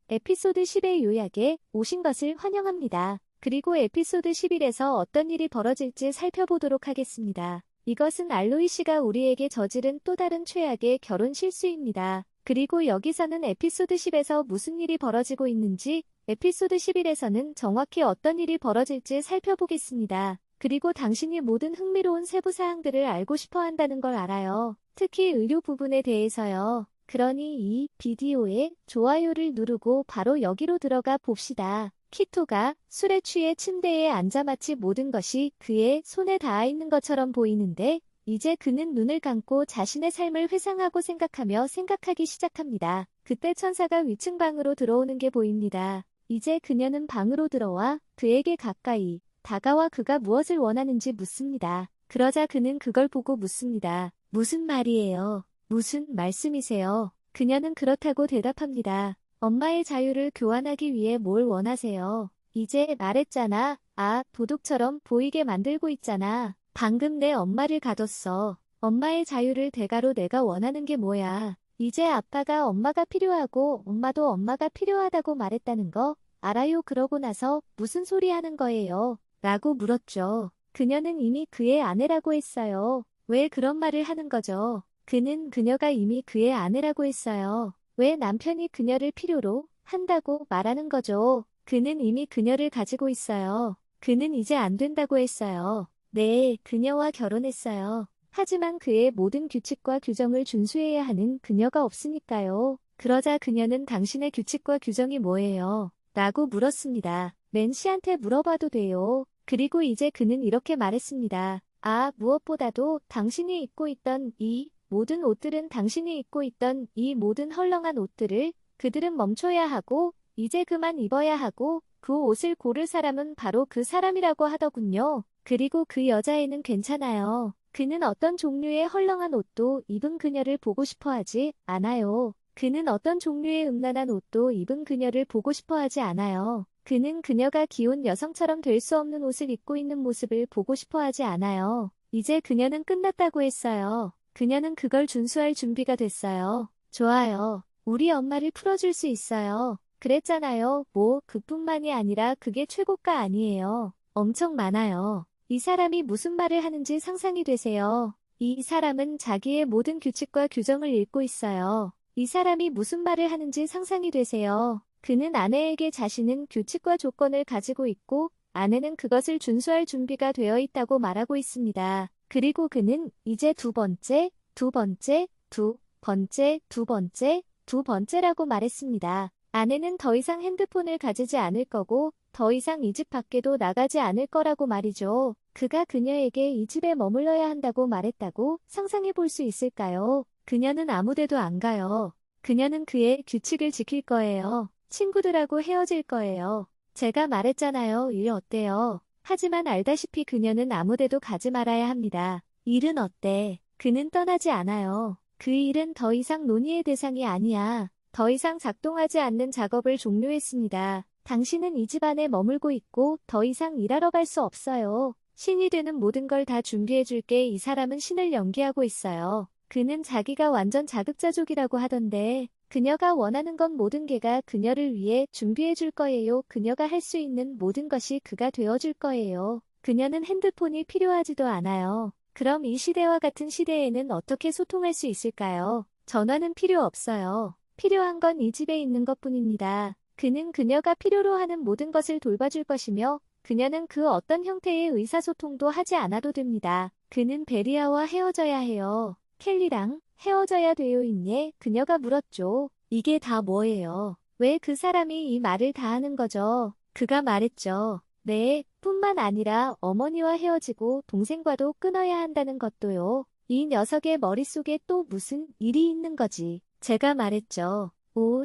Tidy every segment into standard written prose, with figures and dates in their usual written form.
에피소드 10의 요약에 오신 것을 환영합니다. 그리고 에피소드 11에서 어떤 일이 벌어질지 살펴보도록 하겠습니다. 이것은 알로이 씨가 우리에게 저지른 또 다른 최악의 결혼 실수입니다. 그리고 여기서는 에피소드 10에서 무슨 일이 벌어지고 있는지, 에피소드 11에서는 정확히 어떤 일이 벌어질지 살펴보겠습니다. 그리고 당신이 모든 흥미로운 세부사항들을 알고 싶어 한다는 걸 알아요. 특히 의료 부분에 대해서요. 그러니 이 비디오에 좋아요를 누르고 바로 여기로 들어가 봅시다. 키토가 술에 취해 침대에 앉아 마치 모든 것이 그의 손에 닿아 있는 것처럼 보이는데 이제 그는 눈을 감고 자신의 삶을 회상하고 생각하기 시작합니다. 그때 천사가 위층 방으로 들어오는 게 보입니다. 이제 그녀는 방으로 들어와 그에게 가까이 다가와 그가 무엇을 원하는지 묻습니다. 그러자 그는 그걸 보고 묻습니다. 무슨 말이에요? 무슨 말씀이세요? 그녀는 그렇다고 대답합니다. 엄마의 자유를 교환하기 위해 뭘 원하세요? 이제 말했잖아. 도둑처럼 보이게 만들고 있잖아. 방금 내 엄마를 가뒀어. 엄마의 자유를 대가로 내가 원하는 게 뭐야? 이제 아빠가 엄마가 필요하고 엄마도 엄마가 필요하다고 말했다는 거 알아요? 그러고 나서 무슨 소리 하는 거예요? 라고 물었죠. 그녀는 이미 그의 아내라고 했어요. 왜 그런 말을 하는 거죠? 그녀가 이미 그의 아내라고 했어요. 왜 남편이 그녀를 필요로 한다고 말하는 거죠? 그는 이미 그녀를 가지고 있어요. 그는 이제 안 된다고 했어요. 네, 그녀와 결혼했어요. 하지만 그의 모든 규칙과 규정을 준수해야 하는 그녀가 없으니까요. 그러자 그녀는 당신의 규칙과 규정이 뭐예요? 라고 물었습니다. 맨시한테 물어봐도 돼요. 그리고 이제 그는 이렇게 말했습니다. 무엇보다도 당신이 입고 있던 이 모든 옷들은 당신이 입고 있던 이 모든 헐렁한 옷들을 그들은 멈춰야 하고 이제 그만 입어야 하고 그 옷을 고를 사람은 바로 그 사람이라고 하더군요. 그리고 그 여자애는 괜찮아요. 그는 어떤 종류의 헐렁한 옷도 입은 그녀를 보고 싶어 하지 않아요. 그는 어떤 종류의 음란한 옷도 입은 그녀를 보고 싶어 하지 않아요. 그는 그녀가 귀여운 여성처럼 될 수 없는 옷을 입고 있는 모습을 보고 싶어 하지 않아요. 이제 그녀는 끝났다고 했어요. 그녀는 그걸 준수할 준비가 됐어요. 좋아요. 우리 엄마를 풀어줄 수 있어요. 그랬잖아요. 그뿐만이 아니라 그게 최고가 아니에요. 엄청 많아요. 이 사람이 무슨 말을 하는지 상상이 되세요. 이 사람은 자기의 모든 규칙과 규정을 읽고 있어요. 이 사람이 무슨 말을 하는지 상상이 되세요. 그는 아내에게 자신은 규칙과 조건을 가지고 있고 아내는 그것을 준수할 준비가 되어 있다고 말하고 있습니다. 그리고 그는 이제 두 번째라고 말했습니다. 아내는 더 이상 핸드폰을 가지지 않을 거고 더 이상 이 집 밖에도 나가지 않을 거라고 말이죠. 그가 그녀에게 이 집에 머물러야 한다고 말했다고 상상해 볼 수 있을까요? 그녀는 아무데도 안 가요. 그녀는 그의 규칙을 지킬 거예요. 친구들하고 헤어질 거예요. 제가 말했잖아요. 일 어때요? 하지만 알다시피 그녀는 아무데도 가지 말아야 합니다. 일은 어때? 그는 떠나지 않아요. 그 일은 더 이상 논의의 대상이 아니야. 더 이상 작동하지 않는 작업을 종료했습니다. 당신은 이 집 안에 머물고 있고 더 이상 일하러 갈 수 없어요. 신이 되는 모든 걸 다 준비해줄게. 이 사람은 신을 연기하고 있어요. 그는 자기가 완전 자급자족이라고 하던데 그녀가 원하는 건 모든 개가 그녀를 위해 준비해줄 거예요. 그녀가 할 수 있는 모든 것이 그가 되어줄 거예요. 그녀는 핸드폰이 필요하지도 않아요. 그럼 이 시대와 같은 시대에는 어떻게 소통할 수 있을까요? 전화는 필요 없어요. 필요한 건 이 집에 있는 것뿐입니다. 그는 그녀가 필요로 하는 모든 것을 돌봐줄 것이며 그녀는 그 어떤 형태의 의사소통도 하지 않아도 됩니다. 그는 베리아와 헤어져야 해요. 켈리랑 헤어져야 돼요. 있네? 그녀가 물었죠. 이게 다 뭐예요? 왜 그 사람이 이 말을 다 하는 거죠? 그가 말했죠. 네, 뿐만 아니라 어머니와 헤어지고 동생과도 끊어야 한다는 것도요. 이 녀석의 머릿속에 또 무슨 일이 있는 거지. 제가 말했죠.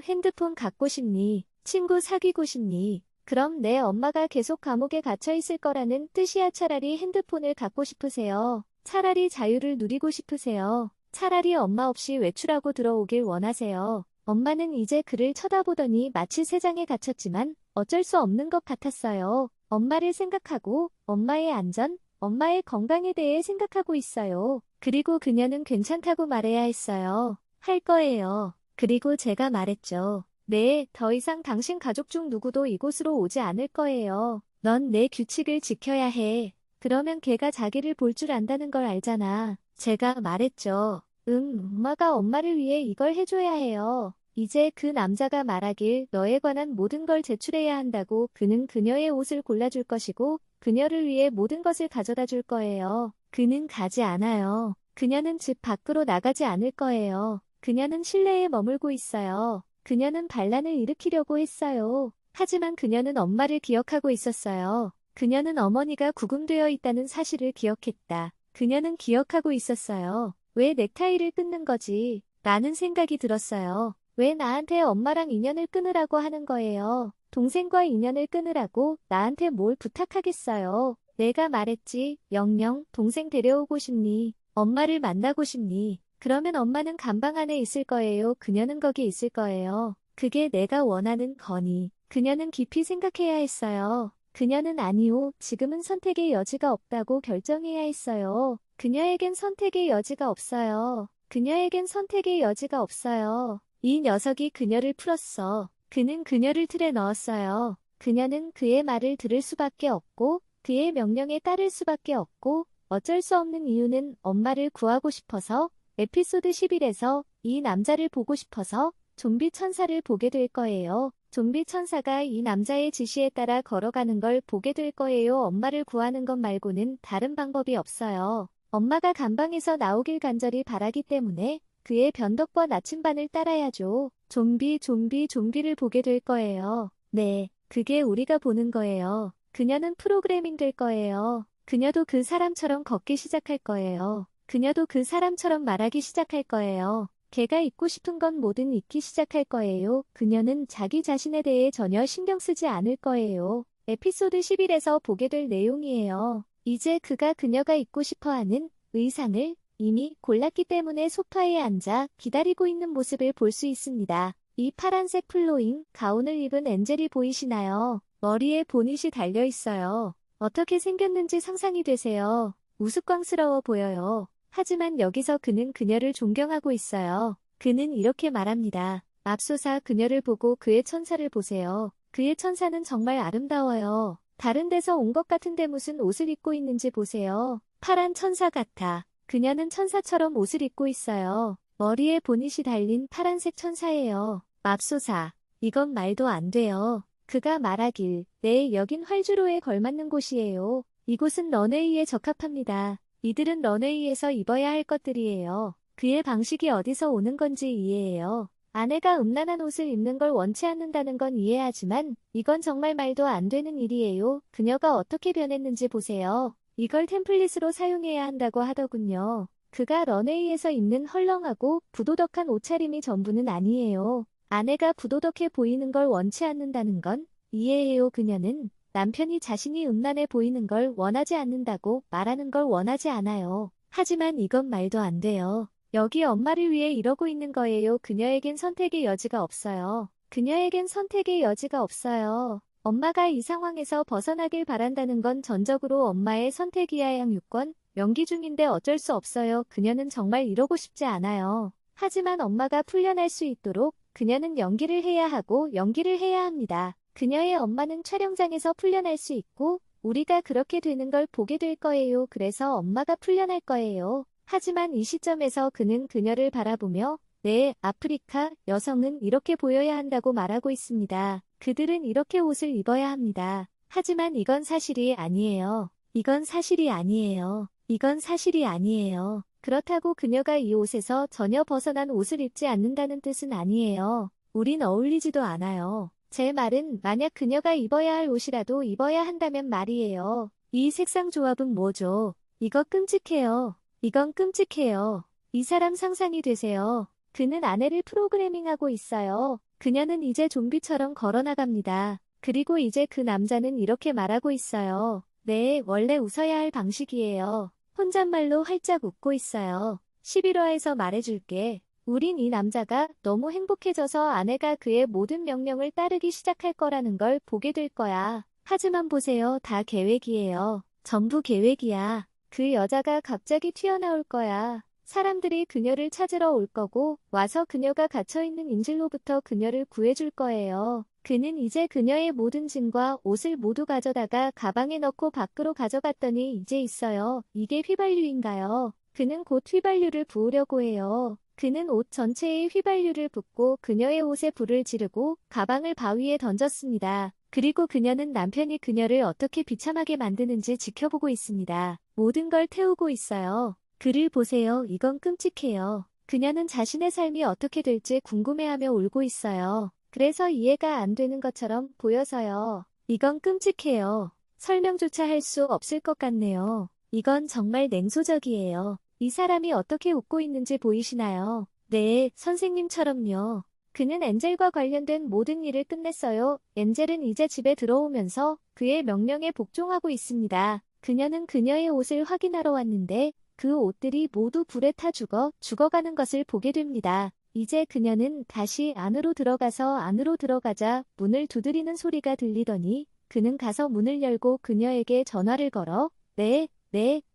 핸드폰 갖고 싶니? 친구 사귀고 싶니? 그럼 내 엄마가 계속 감옥에 갇혀 있을 거라는 뜻이야. 차라리 핸드폰을 갖고 싶으세요. 차라리 자유를 누리고 싶으세요. 차라리 엄마 없이 외출하고 들어오길 원하세요. 엄마는 이제 그를 쳐다보더니 마치 새장에 갇혔지만 어쩔 수 없는 것 같았어요. 엄마를 생각하고 엄마의 안전, 엄마의 건강에 대해 생각하고 있어요. 그리고 그녀는 괜찮다고 말해야 했어요. 할 거예요. 그리고 제가 말했죠. 네, 더 이상 당신 가족 중 누구도 이곳으로 오지 않을 거예요. 넌 내 규칙을 지켜야 해. 그러면 걔가 자기를 볼 줄 안다는 걸 알잖아. 제가 말했죠. 엄마가 엄마를 위해 이걸 해줘야 해요. 이제 그 남자가 말하길 너에 관한 모든 걸 제출해야 한다고. 그는 그녀의 옷을 골라줄 것이고 그녀를 위해 모든 것을 가져다 줄 거예요. 그는 가지 않아요. 그녀는 집 밖으로 나가지 않을 거예요. 그녀는 실내에 머물고 있어요. 그녀는 반란을 일으키려고 했어요. 하지만 그녀는 엄마를 기억하고 있었어요. 그녀는 어머니가 구금되어 있다는 사실을 기억했다. 그녀는 기억하고 있었어요. 왜 넥타이를 끊는 거지? 라는 생각이 들었어요. 왜 나한테 엄마랑 인연을 끊으라고 하는 거예요? 동생과 인연을 끊으라고 나한테 뭘 부탁하겠어요? 내가 말했지. 영영, 동생 데려오고 싶니? 엄마를 만나고 싶니? 그러면 엄마는 감방 안에 있을 거예요. 그녀는 거기 있을 거예요. 그게 내가 원하는 거니. 그녀는 깊이 생각해야 했어요. 그녀는 아니요. 지금은 선택의 여지가 없다고 결정해야 했어요. 그녀에겐 선택의 여지가 없어요. 그녀에겐 선택의 여지가 없어요. 이 녀석이 그녀를 풀었어. 그는 그녀를 틀에 넣었어요. 그녀는 그의 말을 들을 수밖에 없고 그의 명령에 따를 수밖에 없고 어쩔 수 없는 이유는 엄마를 구하고 싶어서 에피소드 11에서 이 남자를 보고 싶어서 좀비 천사를 보게 될 거예요. 좀비 천사가 이 남자의 지시에 따라 걸어가는 걸 보게 될 거예요. 엄마를 구하는 것 말고는 다른 방법이 없어요. 엄마가 감방에서 나오길 간절히 바라기 때문에 그의 변덕과 나침반을 따라야죠. 좀비를 보게 될 거예요. 네, 그게 우리가 보는 거예요. 그녀는 프로그래밍 될 거예요. 그녀도 그 사람처럼 걷기 시작할 거예요. 그녀도 그 사람처럼 말하기 시작할 거예요. 걔가 잊고 싶은 건 뭐든 잊기 시작할 거예요. 그녀는 자기 자신에 대해 전혀 신경 쓰지 않을 거예요. 에피소드 11에서 보게 될 내용이에요. 이제 그녀가 입고 싶어하는 의상을 이미 골랐기 때문에 소파에 앉아 기다리고 있는 모습을 볼 수 있습니다. 이 파란색 플로잉 가운을 입은 엔젤이 보이시나요? 머리에 보닛이 달려 있어요. 어떻게 생겼는지 상상이 되세요? 우스꽝스러워 보여요. 하지만 여기서 그는 그녀를 존경하고 있어요. 그는 이렇게 말합니다. 맙소사 그녀를 보고 그의 천사를 보세요. 그의 천사는 정말 아름다워요. 다른 데서 온 것 같은데 무슨 옷을 입고 있는지 보세요. 파란 천사 같아. 그녀는 천사처럼 옷을 입고 있어요. 머리에 보닛이 달린 파란색 천사예요. 맙소사. 이건 말도 안 돼요. 그가 말하길, 네, 여긴 활주로에 걸맞는 곳이에요. 이곳은 런웨이에 적합합니다. 이들은 런웨이에서 입어야 할 것들이에요. 그의 방식이 어디서 오는 건지 이해해요. 아내가 음란한 옷을 입는 걸 원치 않는다는 건 이해하지만 이건 정말 말도 안 되는 일이에요. 그녀가 어떻게 변했는지 보세요. 이걸 템플릿으로 사용해야 한다고 하더군요. 그가 런웨이에서 입는 헐렁하고 부도덕한 옷차림이 전부는 아니에요. 아내가 부도덕해 보이는 걸 원치 않는다는 건 이해해요. 그녀는 남편이 자신이 음란해 보이는 걸 원하지 않는다고 말하는 걸 원하지 않아요. 하지만 이건 말도 안 돼요. 여기 엄마를 위해 이러고 있는 거예요. 그녀에겐 선택의 여지가 없어요. 그녀에겐 선택의 여지가 없어요. 엄마가 이 상황에서 벗어나길 바란다는 건 전적으로 엄마의 선택이야. 양육권, 연기 중인데 어쩔 수 없어요. 그녀는 정말 이러고 싶지 않아요. 하지만 엄마가 풀려날 수 있도록 그녀는 연기를 해야 하고 연기를 해야 합니다. 그녀의 엄마는 촬영장에서 풀려날 수 있고 우리가 그렇게 되는 걸 보게 될 거예요. 그래서 엄마가 풀려날 거예요. 하지만 이 시점에서 그는 그녀를 바라보며 네, 아프리카 여성은 이렇게 보여야 한다고 말하고 있습니다. 그들은 이렇게 옷을 입어야 합니다. 하지만 이건 사실이 아니에요. 이건 사실이 아니에요. 이건 사실이 아니에요. 그렇다고 그녀가 이 옷에서 전혀 벗어난 옷을 입지 않는다는 뜻은 아니에요. 우린 어울리지도 않아요. 제 말은 만약 그녀가 입어야 할 옷이라도 입어야 한다면 말이에요. 이 색상 조합은 뭐죠? 이거 끔찍해요. 이건 끔찍해요. 이 사람 상상이 되세요. 그는 아내를 프로그래밍하고 있어요. 그녀는 이제 좀비처럼 걸어나갑니다. 그리고 이제 그 남자는 이렇게 말하고 있어요. 네, 원래 웃어야 할 방식이에요. 혼잣말로 활짝 웃고 있어요. 11화에서 말해줄게. 우린 이 남자가 너무 행복해져서 아내가 그의 모든 명령을 따르기 시작할 거라는 걸 보게 될 거야. 하지만 보세요. 다 계획이에요. 전부 계획이야. 그 여자가 갑자기 튀어나올 거야. 사람들이 그녀를 찾으러 올 거고 와서 그녀가 갇혀있는 인질로부터 그녀를 구해줄 거예요. 그는 이제 그녀의 모든 짐과 옷을 모두 가져다가 가방에 넣고 밖으로 가져갔더니 이제 있어요. 이게 휘발유인가요? 그는 곧 휘발유를 부으려고 해요. 그는 옷 전체에 휘발유를 붓고 그녀의 옷에 불을 지르고 가방을 바위에 던졌습니다. 그리고 그녀는 남편이 그녀를 어떻게 비참하게 만드는지 지켜보고 있습니다. 모든 걸 태우고 있어요. 글을 보세요. 이건 끔찍해요. 그녀는 자신의 삶이 어떻게 될지 궁금해하며 울고 있어요. 그래서 이해가 안 되는 것처럼 보여서요. 이건 끔찍해요. 설명조차 할 수 없을 것 같네요. 이건 정말 냉소적이에요. 이 사람이 어떻게 웃고 있는지 보이시나요? 네, 선생님처럼요. 그는 엔젤과 관련된 모든 일을 끝냈어요. 엔젤은 이제 집에 들어오면서 그의 명령에 복종하고 있습니다. 그녀는 그녀의 옷을 확인하러 왔는데 그 옷들이 모두 불에 타 죽어가는 것을 보게 됩니다. 이제 그녀는 다시 안으로 들어가자 문을 두드리는 소리가 들리더니 그는 가서 문을 열고 그녀에게 전화를 걸어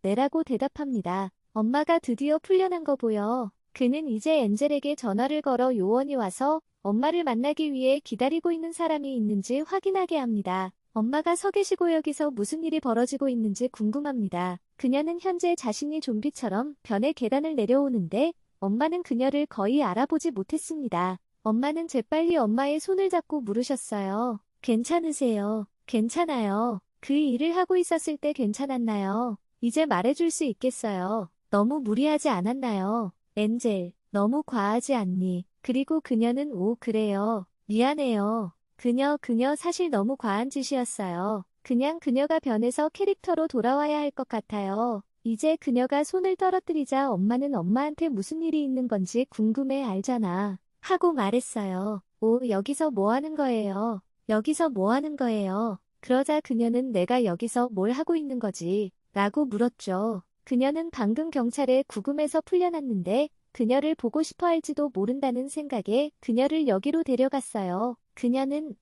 네라고 대답합니다. 엄마가 드디어 풀려난 거 보여. 그는 이제 엔젤에게 전화를 걸어 요원이 와서 엄마를 만나기 위해 기다리고 있는 사람이 있는지 확인하게 합니다. 엄마가 서 계시고 여기서 무슨 일이 벌어지고 있는지 궁금합니다. 그녀는 현재 자신이 좀비처럼 변의 계단을 내려오는데 엄마는 그녀를 거의 알아보지 못했습니다. 엄마는 재빨리 엄마의 손을 잡고 물으셨어요. 괜찮으세요? 괜찮아요. 그 일을 하고 있었을 때 괜찮았나요? 이제 말해줄 수 있겠어요. 너무 무리하지 않았나요? 엔젤, 너무 과하지 않니? 그리고 그녀는 그래요. 미안해요. 그녀 사실 너무 과한 짓이었어요. 그냥 그녀가 변해서 캐릭터로 돌아와야 할 것 같아요. 이제 그녀가 손을 떨어뜨리자 엄마는 엄마한테 무슨 일이 있는 건지 궁금해 알잖아. 하고 말했어요. 여기서 뭐 하는 거예요? 여기서 뭐 하는 거예요? 그러자 그녀는 내가 여기서 뭘 하고 있는 거지? 라고 물었죠. 그녀는 방금 경찰에 구금해서 풀려났는데 그녀를 보고 싶어 할지도 모른다는 생각에 그녀를 여기로 데려갔어요. 그녀는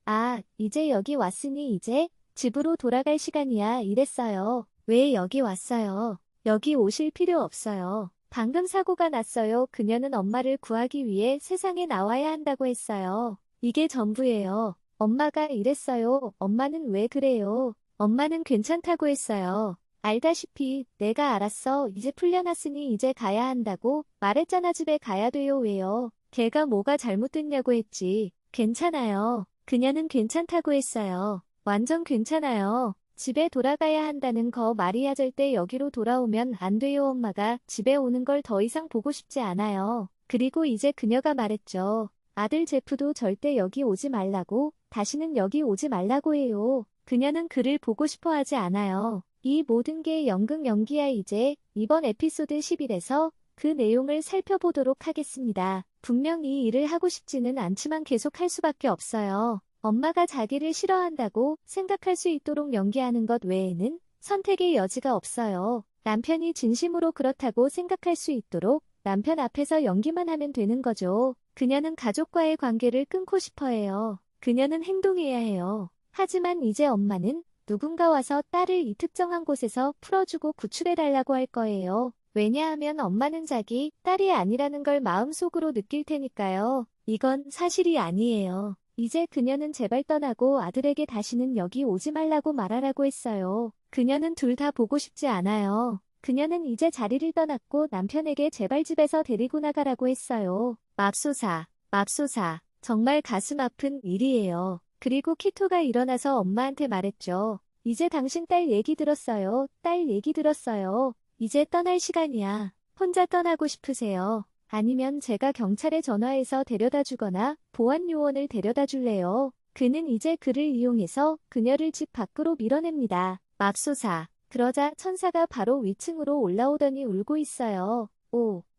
이제 여기 왔으니 이제 집으로 돌아갈 시간이야 이랬어요. 왜 여기 왔어요? 여기 오실 필요 없어요. 방금 사고가 났어요. 그녀는 엄마를 구하기 위해 세상에 나와야 한다고 했어요. 이게 전부예요. 엄마가 이랬어요. 엄마는 왜 그래요? 엄마는 괜찮다고 했어요. 알다시피 내가 알았어. 이제 풀려났으니 이제 가야 한다고 말했잖아. 집에 가야 돼요. 왜요? 걔가 뭐가 잘못됐냐고 했지. 괜찮아요. 그녀는 괜찮다고 했어요. 완전 괜찮아요. 집에 돌아가야 한다는 거 말이야. 절대 여기로 돌아오면 안 돼요. 엄마가 집에 오는 걸 더 이상 보고 싶지 않아요. 그리고 이제 그녀가 말했죠. 아들 제프도 절대 여기 오지 말라고, 다시는 여기 오지 말라고 해요. 그녀는 그를 보고 싶어 하지 않아요. 이 모든 게 연극 연기야. 이제 이번 에피소드 11에서 그 내용을 살펴보도록 하겠습니다. 분명 이 일을 하고 싶지는 않지만 계속 할 수밖에 없어요. 엄마가 자기를 싫어한다고 생각할 수 있도록 연기하는 것 외에는 선택의 여지가 없어요. 남편이 진심으로 그렇다고 생각할 수 있도록 남편 앞에서 연기만 하면 되는 거죠. 그녀는 가족과의 관계를 끊고 싶어 해요. 그녀는 행동해야 해요. 하지만 이제 엄마는 누군가 와서 딸을 이 특정한 곳에서 풀어주고 구출해달라고 할 거예요. 왜냐하면 엄마는 자기 딸이 아니라는 걸 마음속으로 느낄 테니까요. 이건 사실이 아니에요. 이제 그녀는 제발 떠나고 아들에게 다시는 여기 오지 말라고 말하라고 했어요. 그녀는 둘 다 보고 싶지 않아요. 그녀는 이제 자리를 떠났고 남편에게 제발 집에서 데리고 나가라고 했어요. 맙소사. 정말 가슴 아픈 일이에요. 그리고 키토가 일어나서 엄마한테 말했죠. 이제 당신 딸 얘기 들었어요. 딸 얘기 들었어요. 이제 떠날 시간이야. 혼자 떠나고 싶으세요? 아니면 제가 경찰에 전화해서 데려다 주거나 보안 요원을 데려다 줄래요? 그는 이제 그를 이용해서 그녀를 집 밖으로 밀어냅니다. 맙소사. 그러자 천사가 바로 위층으로 올라오더니 울고 있어요.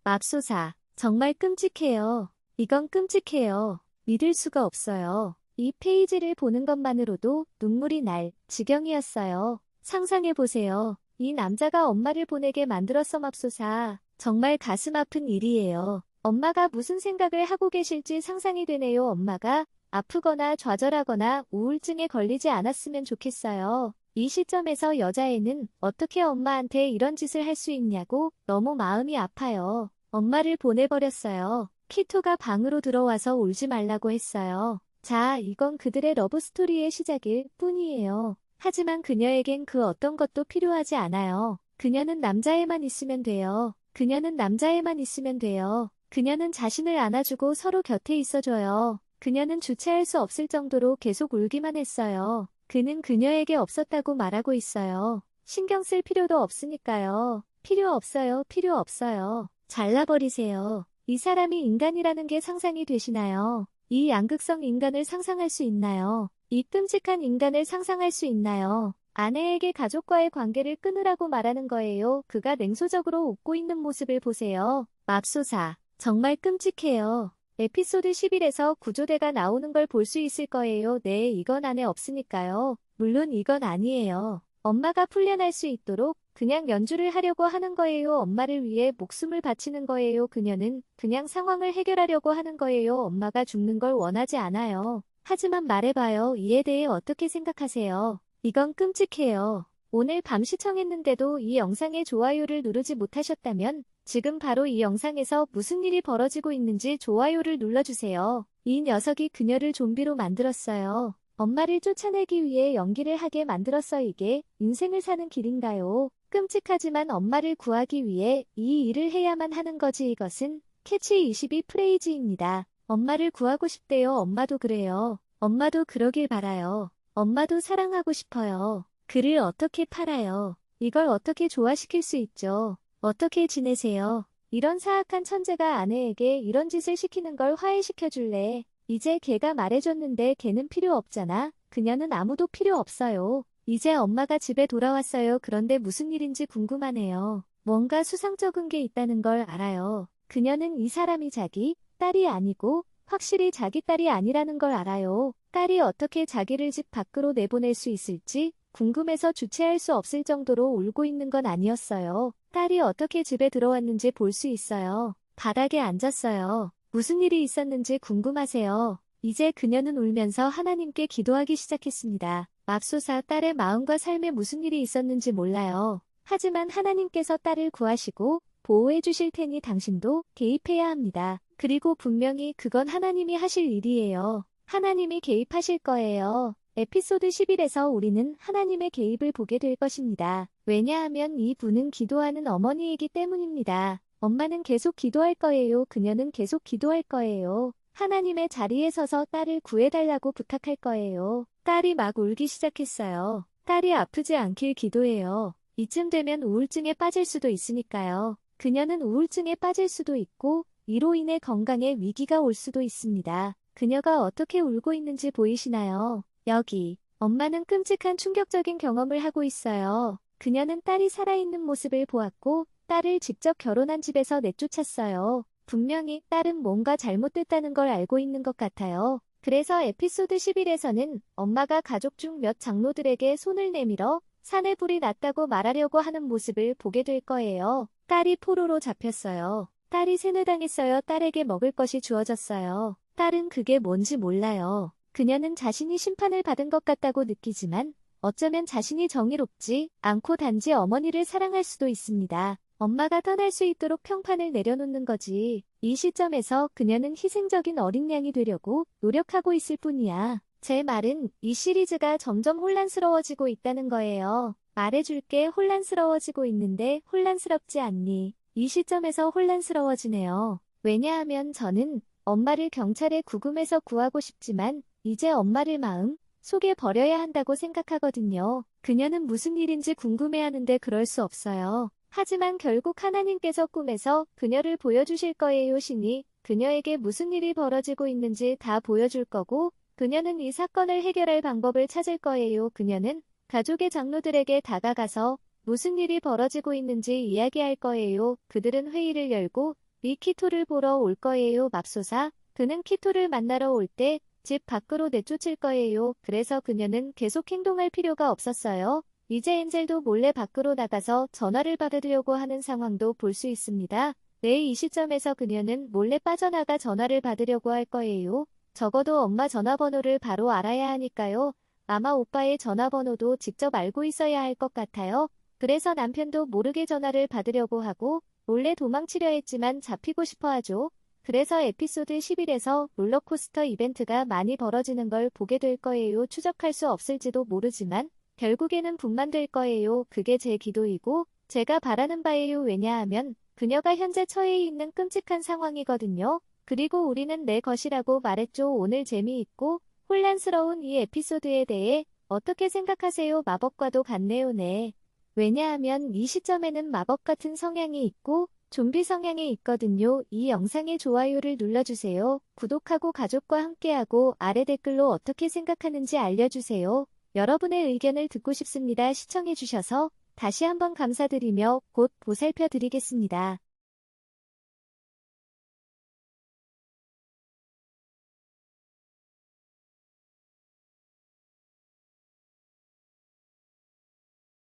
맙소사. 정말 끔찍해요. 이건 끔찍해요. 믿을 수가 없어요. 이 페이지를 보는 것만으로도 눈물이 날 지경이었어요. 상상해보세요. 이 남자가 엄마를 보내게 만들었어. 맙소사. 정말 가슴 아픈 일이에요. 엄마가 무슨 생각을 하고 계실지 상상이 되네요. 엄마가 아프거나 좌절하거나 우울증에 걸리지 않았으면 좋겠어요. 이 시점에서 여자애는 어떻게 엄마한테 이런 짓을 할 수 있냐고 너무 마음이 아파요. 엄마를 보내버렸어요. 키토가 방으로 들어와서 울지 말라고 했어요. 자, 이건 그들의 러브스토리의 시작일 뿐이에요. 하지만 그녀에겐 그 어떤 것도 필요하지 않아요. 그녀는 남자애만 있으면 돼요. 그녀는 남자애만 있으면 돼요. 그녀는 자신을 안아주고 서로 곁에 있어줘요. 그녀는 주체할 수 없을 정도로 계속 울기만 했어요. 그는 그녀에게 없었다고 말하고 있어요. 신경 쓸 필요도 없으니까요. 필요 없어요. 필요 없어요. 잘라버리세요. 이 사람이 인간이라는 게 상상이 되시나요? 이 양극성 인간을 상상할 수 있나요? 이 끔찍한 인간을 상상할 수 있나요? 아내에게 가족과의 관계를 끊으라고 말하는 거예요. 그가 냉소적으로 웃고 있는 모습을 보세요. 맙소사. 정말 끔찍해요. 에피소드 11에서 구조대가 나오는 걸 볼 수 있을 거예요. 네, 이건 안에 없으니까요. 물론 이건 아니에요. 엄마가 풀려날 수 있도록 그냥 연주를 하려고 하는 거예요. 엄마를 위해 목숨을 바치는 거예요. 그녀는 그냥 상황을 해결하려고 하는 거예요. 엄마가 죽는 걸 원하지 않아요. 하지만 말해봐요. 이에 대해 어떻게 생각하세요? 이건 끔찍해요. 오늘 밤 시청했는데도 이 영상에 좋아요를 누르지 못하셨다면 지금 바로 이 영상에서 무슨 일이 벌어지고 있는지 좋아요를 눌러주세요. 이 녀석이 그녀를 좀비로 만들었어요. 엄마를 쫓아내기 위해 연기를 하게 만들었어. 이게 인생을 사는 길인가요? 끔찍하지만 엄마를 구하기 위해 이 일을 해야만 하는 거지. 이것은 캐치 22 프레이즈입니다. 엄마를 구하고 싶대요. 엄마도 그래요. 엄마도 그러길 바라요. 엄마도 사랑하고 싶어요. 그를 어떻게 팔아요? 이걸 어떻게 좋아시킬 수 있죠? 어떻게 지내세요? 이런 사악한 천재가 아내에게 이런 짓을 시키는 걸 화해시켜줄래? 이제 걔가 말해줬는데 걔는 필요 없잖아. 그녀는 아무도 필요 없어요. 이제 엄마가 집에 돌아왔어요. 그런데 무슨 일인지 궁금하네요. 뭔가 수상쩍은 게 있다는 걸 알아요. 그녀는 이 사람이 자기 딸이 아니고 확실히 자기 딸이 아니라는 걸 알아요. 딸이 어떻게 자기를 집 밖으로 내보낼 수 있을지 궁금해서 주체할 수 없을 정도로 울고 있는 건 아니었어요. 딸이 어떻게 집에 들어왔는지 볼 수 있어요. 바닥에 앉았어요. 무슨 일이 있었는지 궁금하세요. 이제 그녀는 울면서 하나님께 기도하기 시작했습니다. 맙소사. 딸의 마음과 삶에 무슨 일이 있었는지 몰라요. 하지만 하나님께서 딸을 구하시고 보호해 주실 테니 당신도 개입해야 합니다. 그리고 분명히 그건 하나님이 하실 일이에요. 하나님이 개입하실 거예요. 에피소드 11에서 우리는 하나님의 개입을 보게 될 것입니다. 왜냐하면 이 분은 기도하는 어머니이기 때문입니다. 엄마는 계속 기도할 거예요. 그녀는 계속 기도할 거예요. 하나님의 자리에 서서 딸을 구해달라고 부탁할 거예요. 딸이 막 울기 시작했어요. 딸이 아프지 않길 기도해요. 이쯤 되면 우울증에 빠질 수도 있으니까요. 그녀는 우울증에 빠질 수도 있고 이로 인해 건강에 위기가 올 수도 있습니다. 그녀가 어떻게 울고 있는지 보이시나요? 여기, 엄마는 끔찍한 충격적인 경험을 하고 있어요. 그녀는 딸이 살아있는 모습을 보았고 딸을 직접 결혼한 집에서 내쫓았어요. 분명히 딸은 뭔가 잘못됐다는 걸 알고 있는 것 같아요. 그래서 에피소드 11에서는 엄마가 가족 중 몇 장로들에게 손을 내밀어 산에 불이 났다고 말하려고 하는 모습을 보게 될 거예요. 딸이 포로로 잡혔어요. 딸이 세뇌당했어요. 딸에게 먹을 것이 주어졌어요. 딸은 그게 뭔지 몰라요. 그녀는 자신이 심판을 받은 것 같다고 느끼지만 어쩌면 자신이 정의롭지 않고 단지 어머니를 사랑할 수도 있습니다. 엄마가 떠날 수 있도록 평판을 내려놓는 거지. 이 시점에서 그녀는 희생적인 어린 양이 되려고 노력하고 있을 뿐이야. 제 말은 이 시리즈가 점점 혼란스러워지고 있다는 거예요. 말해줄게. 혼란스러워지고 있는데 혼란스럽지 않니? 이 시점에서 혼란스러워지네요. 왜냐하면 저는 엄마를 경찰에 구금해서 구하고 싶지만 이제 엄마를 마음 속에 버려야 한다고 생각하거든요. 그녀는 무슨 일인지 궁금해하는데 그럴 수 없어요. 하지만 결국 하나님께서 꿈에서 그녀를 보여주실 거예요. 신이 그녀에게 무슨 일이 벌어지고 있는지 다 보여줄 거고 그녀는 이 사건을 해결할 방법을 찾을 거예요. 그녀는 가족의 장로들에게 다가가서 무슨 일이 벌어지고 있는지 이야기할 거예요. 그들은 회의를 열고 이 키토를 보러 올 거예요. 맙소사. 그는 키토를 만나러 올 때 집 밖으로 내쫓을 거예요. 그래서 그녀는 계속 행동할 필요가 없었어요. 이제 엔젤도 몰래 밖으로 나가서 전화를 받으려고 하는 상황도 볼 수 있습니다. 네, 이 시점에서 그녀는 몰래 빠져나가 전화를 받으려고 할 거예요. 적어도 엄마 전화번호를 바로 알아야 하니까요. 아마 오빠의 전화번호도 직접 알고 있어야 할 것 같아요. 그래서 남편도 모르게 전화를 받으려고 하고 몰래 도망치려 했지만 잡히고 싶어 하죠. 그래서 에피소드 11에서 롤러코스터 이벤트가 많이 벌어지는 걸 보게 될 거예요. 추적할 수 없을지도 모르지만 결국에는 분만 될 거예요. 그게 제 기도이고 제가 바라는 바예요. 왜냐하면 그녀가 현재 처해 있는 끔찍한 상황이거든요. 그리고 우리는 내 것이라고 말했죠. 오늘 재미있고 혼란스러운 이 에피소드에 대해 어떻게 생각하세요? 마법과도 같네요. 네. 왜냐하면 이 시점에는 마법 같은 성향이 있고 좀비 성향이 있거든요. 이 영상에 좋아요를 눌러주세요. 구독하고 가족과 함께하고 아래 댓글로 어떻게 생각하는지 알려주세요. 여러분의 의견을 듣고 싶습니다. 시청해주셔서 다시 한번 감사드리며 곧 보살펴 드리겠습니다.